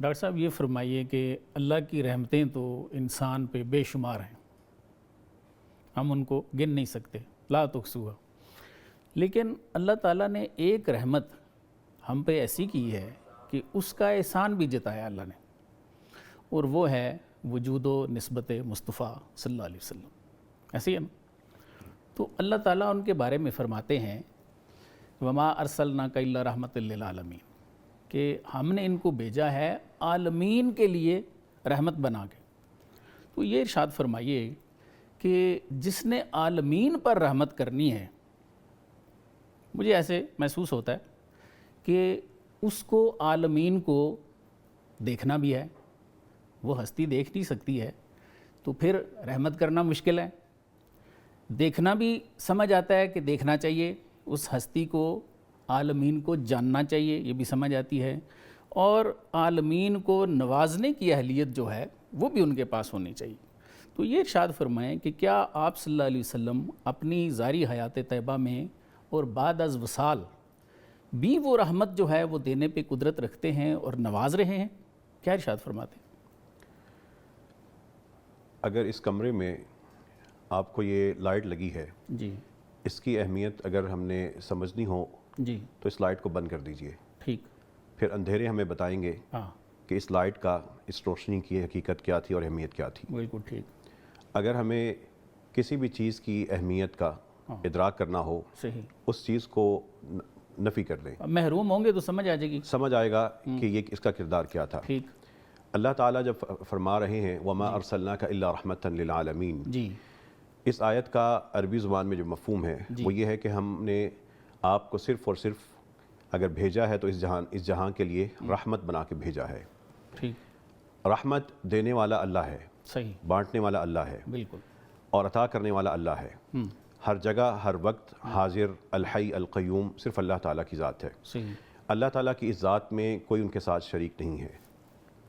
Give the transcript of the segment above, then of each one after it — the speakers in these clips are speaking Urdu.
ڈاکٹر صاحب یہ فرمائیے کہ اللہ کی رحمتیں تو انسان پہ بے شمار ہیں، ہم ان کو گن نہیں سکتے، لا تحصوها، لیکن اللہ تعالیٰ نے ایک رحمت ہم پہ ایسی کی ہے کہ اس کا احسان بھی جتایا اللہ نے، اور وہ ہے وجود و نسبت مصطفیٰ صلی اللہ علیہ وسلم. ایسے ہی ہے نا؟ تو اللہ تعالیٰ ان کے بارے میں فرماتے ہیں وما ارسلناک الا رحمۃ للعالمین، کہ ہم نے ان کو بھیجا ہے عالمین کے لیے رحمت بنا کے. تو یہ ارشاد فرمائیے کہ جس نے عالمین پر رحمت کرنی ہے، مجھے ایسے محسوس ہوتا ہے کہ اس کو عالمین کو دیکھنا بھی ہے، وہ ہستی دیکھ نہیں سکتی ہے تو پھر رحمت کرنا مشکل ہے. دیکھنا بھی سمجھ آتا ہے کہ دیکھنا چاہیے، اس ہستی کو عالمین کو جاننا چاہیے، یہ بھی سمجھ آتی ہے، اور عالمین کو نوازنے کی اہلیت جو ہے وہ بھی ان کے پاس ہونی چاہیے. تو یہ ارشاد فرمائیں کہ کیا آپ صلی اللہ علیہ وسلم اپنی ظاہری حیات طیبہ میں اور بعد از وصال بھی وہ رحمت جو ہے وہ دینے پہ قدرت رکھتے ہیں اور نواز رہے ہیں؟ کیا ارشاد فرماتے ہیں؟ اگر اس کمرے میں آپ کو یہ لائٹ لگی ہے، جی، اس کی اہمیت اگر ہم نے سمجھنی ہو جی، تو اس لائٹ کو بند کر دیجئے. ٹھیک. پھر اندھیرے ہمیں بتائیں گے ہاں، کہ اس لائٹ کا، اس روشنی کی حقیقت کیا تھی اور اہمیت کیا تھی. بالکل ٹھیک. اگر ہمیں کسی بھی چیز کی اہمیت کا ادراک کرنا ہو، صحیح. اس چیز کو نفی کر دیں، محروم ہوں گے تو سمجھ آ جائے گی. سمجھ آئے گا کہ یہ اس کا کردار کیا تھا. ٹھیک. اللہ تعالیٰ جب فرما رہے ہیں وَمَا أَرْسَلْنَاكَ إِلَّا رَحْمَةً لِلْعَالَمِينَ، جی، اس آیت کا عربی زبان میں جو مفہوم ہے وہ یہ ہے کہ ہم نے آپ کو صرف اور صرف اگر بھیجا ہے تو اس جہان کے لیے رحمت بنا کے بھیجا ہے. ٹھیک. رحمت دینے والا اللہ ہے، صحیح. بانٹنے والا اللہ ہے، بالکل. اور عطا کرنے والا اللہ ہے. ہر جگہ ہر وقت حاضر الحی القیوم صرف اللہ تعالیٰ کی ذات ہے. صحیح. اللہ تعالیٰ کی اس ذات میں کوئی ان کے ساتھ شریک نہیں ہے،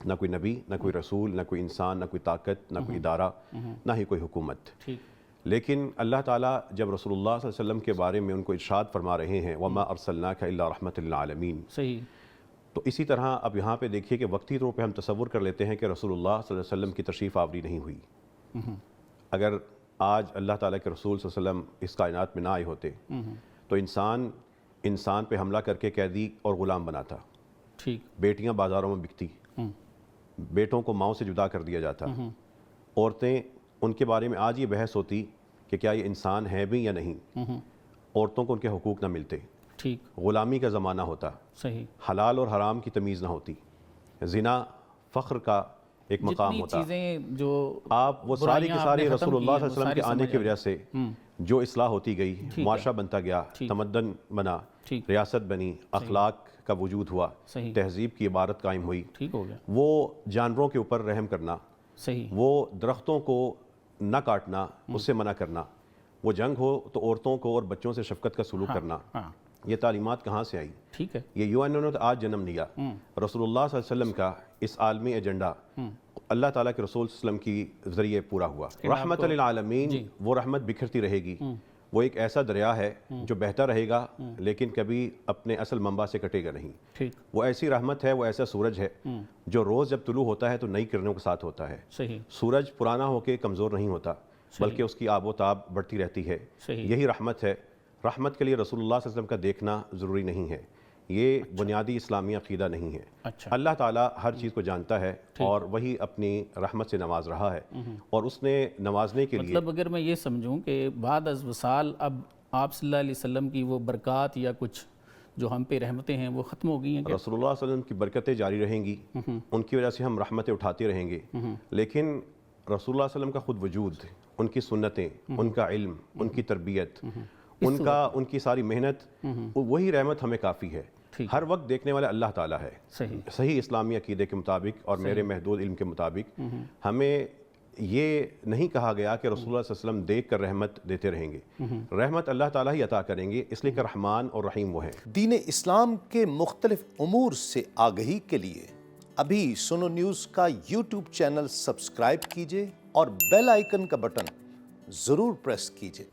نہ کوئی نبی، نہ کوئی رسول، نہ کوئی انسان، نہ کوئی طاقت، نہ کوئی ادارہ، نہ ہی کوئی حکومت. ٹھیک. لیکن اللہ تعالیٰ جب رسول اللہ صلی اللہ علیہ وسلم کے بارے میں ان کو ارشاد فرما رہے ہیں وَمَا أَرْسَلْنَاكَ إِلَّا رَحْمَةً لِلْعَالَمِينَ، صحیح. تو اسی طرح اب یہاں پہ دیکھیے کہ وقتی طور پہ ہم تصور کر لیتے ہیں کہ رسول اللہ صلی اللہ علیہ وسلم کی تشریف آوری نہیں ہوئی. اگر آج اللہ تعالیٰ کے رسول صلی اللہ علیہ وسلم اس کائنات میں نہ آئے ہوتے تو انسان پہ حملہ کر کے قیدی اور غلام بناتا. ٹھیک. بیٹیاں بازاروں میں بکتی، بیٹوں کو ماؤں سے جدا کر دیا جاتا. عورتیں، ان کے بارے میں آج یہ بحث ہوتی کہ کیا یہ انسان ہے بھی یا نہیں. عورتوں کو ان کے حقوق نہ ملتے. ٹھیک. غلامی کا زمانہ ہوتا. صحیح. حلال اور حرام کی تمیز نہ ہوتی. زنا فخر کا ایک مقام ہوتا. چیزیں جو آپ وہ ساری کی ساری رسول اللہ صلی اللہ علیہ وسلم کے آنے کی وجہ سے جو اصلاح ہوتی گئی، معاشرہ بنتا گیا، تمدن بنا، ریاست بنی، اخلاق کا وجود ہوا، تہذیب کی عبارت قائم ہوئی. ٹھیک ہو گیا. وہ جانوروں کے اوپر رحم کرنا، صحیح. وہ درختوں کو نہ کاٹنا، اس سے منع کرنا، وہ جنگ ہو تو عورتوں کو اور بچوں سے شفقت کا سلوک کرنا، یہ تعلیمات کہاں سے آئی؟ ٹھیک ہے. یہ یو این او نے تو آج جنم لیا. رسول اللہ صلی اللہ علیہ وسلم کا اس عالمی ایجنڈا اللہ تعالیٰ کے رسول صلی اللہ علیہ وسلم کی ذریعے پورا ہوا. رحمت للعالمین، وہ رحمت بکھرتی رہے گی. وہ ایک ایسا دریا ہے جو بہتا رہے گا لیکن کبھی اپنے اصل منبع سے کٹے گا نہیں. وہ ایسی رحمت ہے، وہ ایسا سورج ہے جو روز جب طلوع ہوتا ہے تو نئی کرنوں کے ساتھ ہوتا ہے. صحیح. سورج پرانا ہو کے کمزور نہیں ہوتا بلکہ اس کی آب و تاب بڑھتی رہتی ہے. یہی رحمت ہے. رحمت کے لیے رسول اللہ صلی اللہ علیہ وسلم کا دیکھنا ضروری نہیں ہے. یہ بنیادی اسلامی عقیدہ نہیں ہے. اللہ تعالیٰ ہر چیز کو جانتا ہے اور وہی اپنی رحمت سے نواز رہا ہے، اور اس نے نوازنے کے لیے، مطلب اگر میں یہ سمجھوں کہ بعد از وصال اب آپ صلی اللہ علیہ وسلم کی وہ برکات یا کچھ جو ہم پہ رحمتیں ہیں وہ ختم ہو گئی ہیں. رسول اللہ صلی اللہ علیہ وسلم کی برکتیں جاری رہیں گی، ان کی وجہ سے ہم رحمتیں اٹھاتے رہیں گے. لیکن رسول اللہ صلی اللہ علیہ وسلم کا خود وجود، ان کی سنتیں، ان کا علم، ان کی تربیت، ان کی ساری محنت، وہی رحمت ہمیں کافی ہے. ہر وقت دیکھنے والا اللہ تعالیٰ ہے. صحیح اسلامی عقیدے کے مطابق اور میرے محدود علم کے مطابق ہمیں یہ نہیں کہا گیا کہ رسول اللہ صلی اللہ علیہ وسلم دیکھ کر رحمت دیتے رہیں گے. رحمت اللہ تعالیٰ ہی عطا کریں گے، اس لیے کہ رحمان اور رحیم وہ ہیں. دین اسلام کے مختلف امور سے آگہی کے لیے ابھی سنو نیوز کا یوٹیوب چینل سبسکرائب کیجئے اور بیل آئیکن کا بٹن ضرور پریس کیجئے.